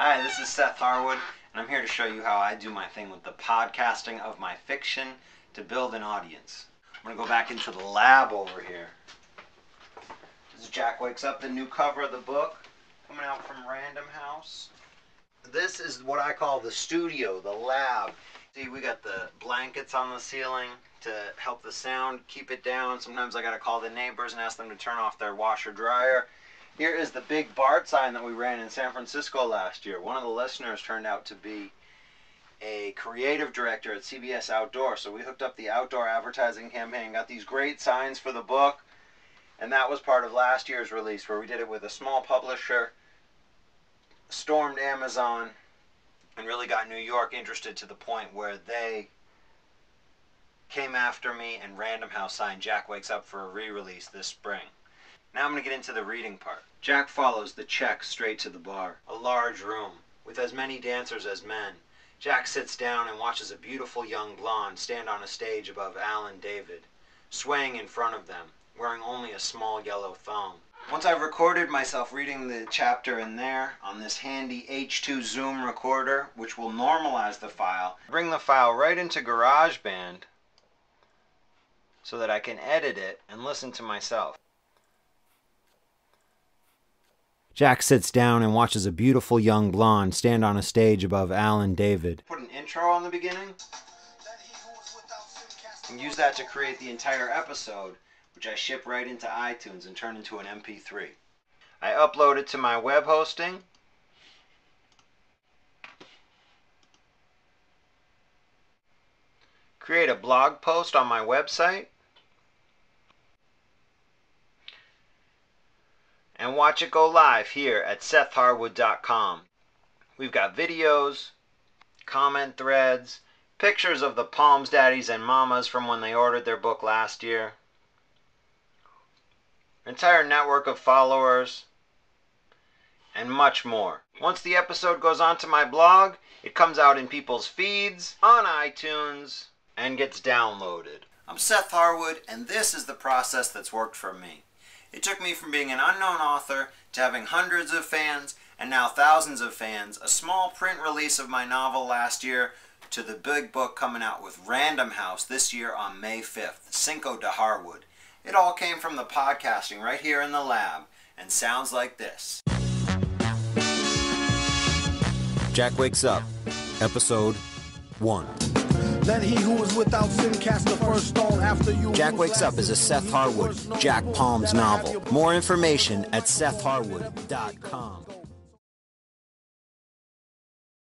Hi, this is Seth Harwood, and I'm here to show you how I do my thing with the podcasting of my fiction to build an audience. I'm going to go back into the lab over here. This is Jack Wakes Up, the new cover of the book, coming out from Random House. This is what I call the studio, the lab. See, we got the blankets on the ceiling to help the sound, keep it down. Sometimes I got to call the neighbors and ask them to turn off their washer dryer. Here is the big BART sign that we ran in San Francisco last year. One of the listeners turned out to be a creative director at CBS Outdoor, so we hooked up the outdoor advertising campaign, got these great signs for the book, and that was part of last year's release where we did it with a small publisher, stormed Amazon, and really got New York interested to the point where they came after me and Random House signed Jack Wakes Up for a re-release this spring. Now I'm going to get into the reading part. Jack follows the check straight to the bar. A large room with as many dancers as men. Jack sits down and watches a beautiful young blonde stand on a stage above Al and David, swaying in front of them, wearing only a small yellow thong. Once I've recorded myself reading the chapter in there on this handy H2 Zoom recorder, which will normalize the file, bring the file right into GarageBand so that I can edit it and listen to myself. Jack sits down and watches a beautiful young blonde stand on a stage above Al and David. Put an intro on the beginning and use that to create the entire episode, which I ship right into iTunes and turn into an MP3. I upload it to my web hosting. Create a blog post on my website. And watch it go live here at SethHarwood.com. We've got videos, comment threads, pictures of the Palms daddies and mamas from when they ordered their book last year, an entire network of followers, and much more. Once the episode goes onto my blog, it comes out in people's feeds, on iTunes, and gets downloaded. I'm Seth Harwood, and this is the process that's worked for me. It took me from being an unknown author to having hundreds of fans and now thousands of fans, a small print release of my novel last year, to the big book coming out with Random House this year on May 5th, Cinco de Harwood. It all came from the podcasting right here in the lab and sounds like this. Jack Wakes Up, Episode 1. Then he who was without sin cast the first stone after you. Jack Wakes Up is a Seth Harwood, Jack Palms novel. More information at SethHarwood.com.